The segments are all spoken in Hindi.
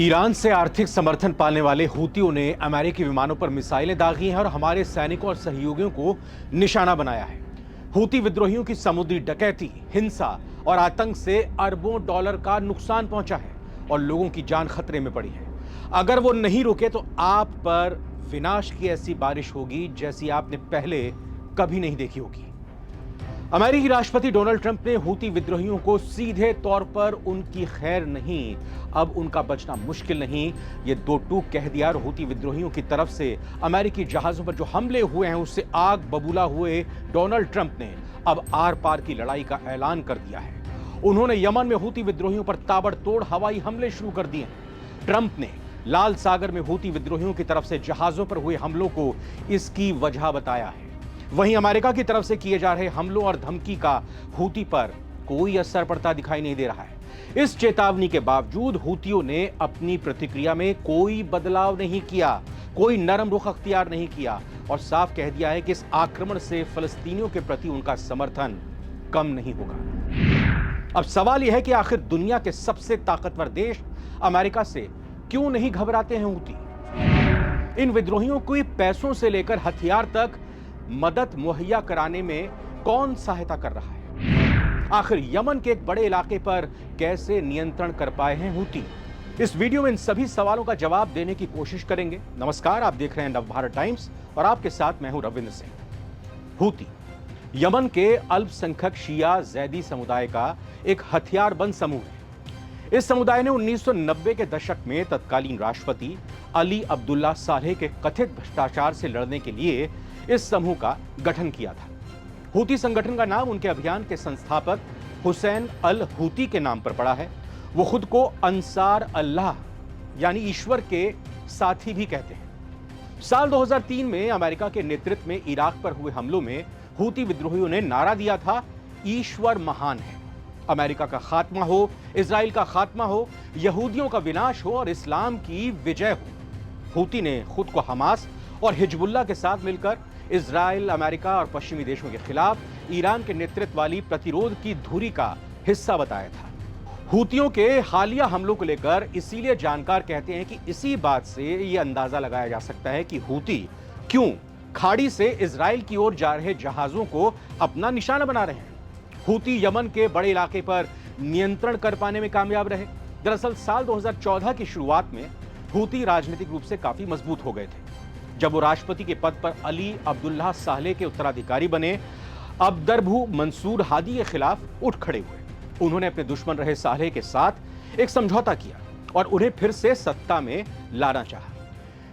ईरान से आर्थिक समर्थन पाने वाले हूतियों ने अमेरिकी विमानों पर मिसाइलें दागी हैं और हमारे सैनिकों और सहयोगियों को निशाना बनाया है। हूती विद्रोहियों की समुद्री डकैती, हिंसा और आतंक से अरबों डॉलर का नुकसान पहुंचा है और लोगों की जान खतरे में पड़ी है। अगर वो नहीं रुके तो आप पर विनाश की ऐसी बारिश होगी जैसी आपने पहले कभी नहीं देखी होगी। अमेरिकी राष्ट्रपति डोनाल्ड ट्रंप ने हूती विद्रोहियों को सीधे तौर पर उनकी खैर नहीं, अब उनका बचना मुश्किल नहीं, ये दो टूक कह दिया और हूती विद्रोहियों की तरफ से अमेरिकी जहाजों पर जो हमले हुए हैं उससे आग बबूला हुए डोनाल्ड ट्रंप ने अब आर पार की लड़ाई का ऐलान कर दिया है। उन्होंने यमन में हूती विद्रोहियों पर ताबड़तोड़ हवाई हमले शुरू कर दिए हैं। ट्रंप ने लाल सागर में हूती विद्रोहियों की तरफ से जहाजों पर हुए हमलों को इसकी वजह बताया है। वहीं अमेरिका की तरफ से किए जा रहे हमलों और धमकी का हूती पर कोई असर पड़ता दिखाई नहीं दे रहा है। इस चेतावनी के बावजूद हूतियों ने अपनी प्रतिक्रिया में कोई बदलाव नहीं किया, कोई नरम रुख अख्तियार नहीं किया और साफ कह दिया है कि इस आक्रमण से फलस्तीनियों के प्रति उनका समर्थन कम नहीं होगा। अब सवाल यह है कि आखिर दुनिया के सबसे ताकतवर देश अमेरिका से क्यों नहीं घबराते हैं हूती? इन विद्रोहियों को पैसों से लेकर हथियार तक मदद मुहैया कराने में कौन सहायता कर रहा है? आखिर यमन के एक बड़े इलाके पर कैसे नियंत्रण कर पाए हैं हूती? इस वीडियो में इन सभी सवालों का जवाब देने की कोशिश करेंगे। नमस्कार, आप देख रहे हैं नवभारत टाइम्स और आपके साथ मैं हूं रविंद्र सिंह। हूती यमन के अल्पसंख्यक शिया जैदी समुदाय का एक हथियारबंद समूह है। इस समुदाय ने 1990 के दशक में तत्कालीन राष्ट्रपति अली अब्दुल्ला सालेह के कथित भ्रष्टाचार से लड़ने के लिए इस समूह का गठन किया था। हूती संगठन का नाम उनके अभियान के संस्थापक हुसैन अल हूती के नाम पर पड़ा है। वो खुद को अंसार अल्लाह यानी ईश्वर के साथी भी कहते हैं। साल 2003 में अमेरिका के नेतृत्व में इराक पर हुए हमलों में हूती विद्रोहियों ने नारा दिया था, ईश्वर महान है, अमेरिका का खात्मा हो, इजराइल का खात्मा हो, यहूदियों का विनाश हो और इस्लाम की विजय हो। हूती ने खुद को हमास और हिजबुल्लाह के साथ मिलकर इजराइल, अमेरिका और पश्चिमी देशों के खिलाफ ईरान के नेतृत्व वाली प्रतिरोध की धुरी का हिस्सा बताया था। हूतियों के हालिया हमलों को लेकर इसीलिए जानकार कहते हैं कि इसी बात से यह अंदाजा लगाया जा सकता है कि हूती क्यों खाड़ी से इजराइल की ओर जा रहे जहाजों को अपना निशाना बना रहे हैं। हूती यमन के बड़े इलाके पर नियंत्रण कर पाने में कामयाब रहे। दरअसल साल 2014 की शुरुआत में हूती राजनीतिक रूप से काफी मजबूत हो गए थे। जब वो राष्ट्रपति के पद पर अली अब्दुल्ला सालेह के उत्तराधिकारी बने, अब दरबू मंसूर हादी के खिलाफ उठ खड़े हुए। उन्होंने अपने दुश्मन रहे सालेह के साथ एक समझौता किया और उन्हें फिर से सत्ता में लाना चाहा।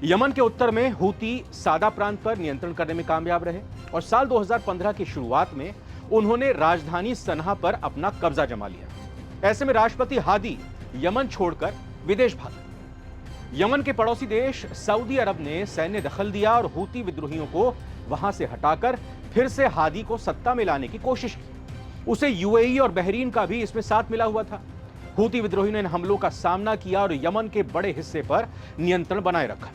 यमन के उत्तर में हूती सादा प्रांत पर नियंत्रण करने में कामयाब रहे और साल 2015 की शुरुआत में उन्होंने राजधानी सनहा पर अपना कब्जा जमा लिया। ऐसे में राष्ट्रपति हादी यमन छोड़कर विदेश भागे। यमन के पड़ोसी देश सऊदी अरब ने सैन्य दखल दिया और हूती विद्रोहियों को वहां से हटाकर फिर से हादी को सत्ता में लाने की कोशिश की। उसे यूएई और बहरीन का भी इसमें साथ मिला हुआ था। हूती विद्रोहियों ने इन हमलों का सामना किया और यमन के बड़े हिस्से पर नियंत्रण बनाए रखा।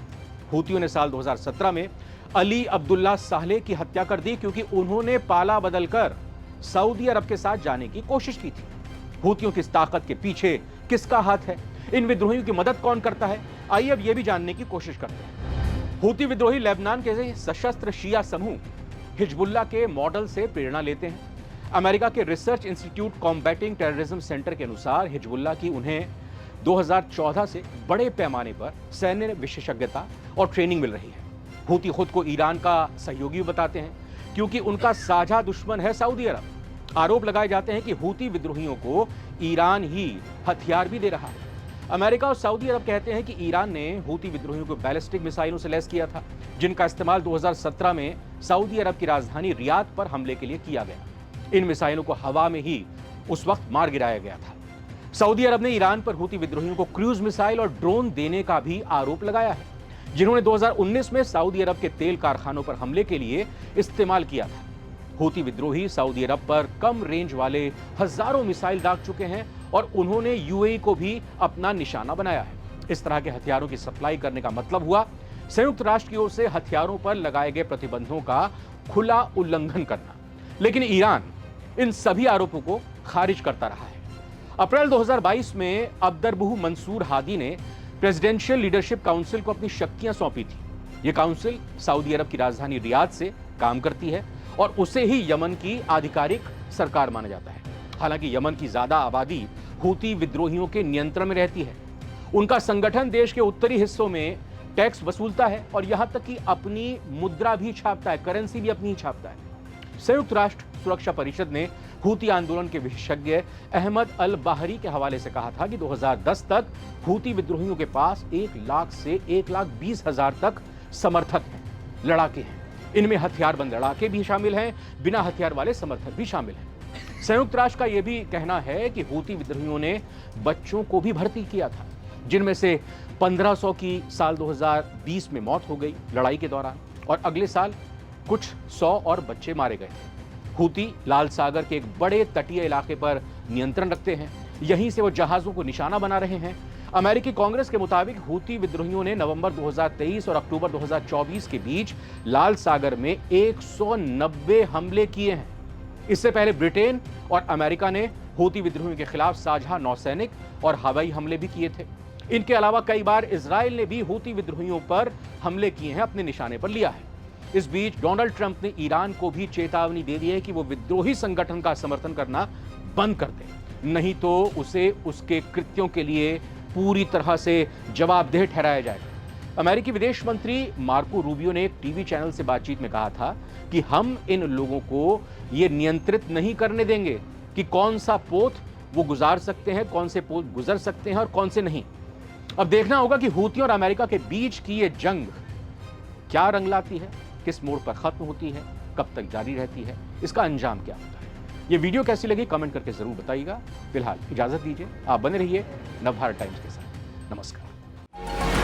हूतियों ने साल 2017 में अली अब्दुल्ला सालेह की हत्या कर दी क्योंकि उन्होंने पाला बदलकर सऊदी अरब के साथ जाने की कोशिश की थी। हूतियों की इस ताकत के पीछे किसका हाथ है? इन विद्रोहियों की मदद कौन करता है? आइए अब यह भी जानने की कोशिश करते हैं। हूती विद्रोही लेबनान के सशस्त्र शिया समूह हिजबुल्लाह के मॉडल से प्रेरणा लेते हैं। अमेरिका के research institute combating terrorism centre के अनुसार हिजबुल्लाह की उन्हें 2014 से बड़े पैमाने पर सैन्य विशेषज्ञता और ट्रेनिंग मिल रही है। हूती खुद को ईरान का सहयोगी बताते हैं क्योंकि उनका साझा दुश्मन है सऊदी अरब। आरोप लगाए जाते हैं कि हूती विद्रोहियों को ईरान ही हथियार भी दे रहा है। अमेरिका और सऊदी अरब कहते हैं कि ईरान ने हूती विद्रोहियों को बैलिस्टिक मिसाइलों से लैस किया था, जिनका इस्तेमाल 2017 में सऊदी अरब की राजधानी रियाद पर हमले के लिए किया गया। इन मिसाइलों को हवा में ही उस वक्त मार गिराया गया था। सऊदी अरब ने ईरान पर हूती विद्रोहियों को क्रूज मिसाइल और ड्रोन देने का भी आरोप लगाया है, जिन्होंने 2019 में सऊदी अरब के तेल कारखानों पर हमले के लिए इस्तेमाल किया था। हूती विद्रोही सऊदी अरब पर कम रेंज वाले हजारों मिसाइल दाग चुके हैं और उन्होंने यूएई को भी अपना निशाना बनाया है। इस तरह के हथियारों की सप्लाई करने का मतलब हुआ संयुक्त राष्ट्र की ओर से हथियारों पर लगाए गए प्रतिबंधों का खुला उल्लंघन करना। लेकिन ईरान इन सभी आरोपों को खारिज करता रहा है। अप्रैल 2022 में अब्दरबुह मंसूर हादी ने प्रेसिडेंशियल लीडरशिप काउंसिल को अपनी शक्तियां सौंपी थी। यह काउंसिल सऊदी अरब की राजधानी रियाद से काम करती है और उसे ही यमन की आधिकारिक सरकार माना जाता है। हालांकि यमन की ज्यादा आबादी हूती विद्रोहियों के नियंत्रण में रहती है। उनका संगठन देश के उत्तरी हिस्सों में टैक्स वसूलता है और यहां तक कि अपनी मुद्रा भी छापता है, करेंसी भी अपनी ही छापता है। संयुक्त राष्ट्र सुरक्षा परिषद ने हूती आंदोलन के विशेषज्ञ अहमद अल बाहरी के हवाले से कहा था कि 2010 तक हूती विद्रोहियों के पास 1 लाख से 1,20,000 तक समर्थक हैं, लड़ाके हैं। इनमें हथियारबंद लड़ाके भी शामिल हैं, बिना हथियार वाले समर्थक भी शामिल हैं। संयुक्त राष्ट्र का यह भी कहना है कि हूती विद्रोहियों ने बच्चों को भी भर्ती किया था, जिनमें से 1500 की साल 2020 में मौत हो गई लड़ाई के दौरान, और अगले साल कुछ 100 और बच्चे मारे गए थे। हूती लाल सागर के एक बड़े तटीय इलाके पर नियंत्रण रखते हैं। यहीं से वो जहाजों को निशाना बना रहे हैं। अमेरिकी कांग्रेस के मुताबिक हूती विद्रोहियों ने नवंबर 2023 और अक्टूबर 2024 के बीच लाल सागर में 190 हमले किए हैं। इससे पहले ब्रिटेन और अमेरिका ने हूती विद्रोहियों के खिलाफ साझा नौसैनिक और हवाई हमले भी किए थे। इनके अलावा कई बार इजराइल ने भी हूती विद्रोहियों पर हमले किए हैं, अपने निशाने पर लिया है। इस बीच डोनाल्ड ट्रंप ने ईरान को भी चेतावनी दे दी है कि वो विद्रोही संगठन का समर्थन करना बंद कर दे, नहीं तो उसे उसके कृत्यों के लिए पूरी तरह से जवाबदेह ठहराया जाएगा। अमेरिकी विदेश मंत्री मार्को रूबियो ने एक टीवी चैनल से बातचीत में कहा था कि हम इन लोगों को ये नियंत्रित नहीं करने देंगे कि कौन सा पोत वो गुजार सकते हैं, कौन से पोत गुजर सकते हैं और कौन से नहीं। अब देखना होगा कि हूती और अमेरिका के बीच की ये जंग क्या रंग लाती है, किस मोड़ पर खत्म होती है, कब तक जारी रहती है, इसका अंजाम क्या होता है। ये वीडियो कैसी लगी कमेंट करके जरूर बताइएगा। फिलहाल इजाजत दीजिए, आप बने रहिए नवभारत टाइम्स के साथ। नमस्कार।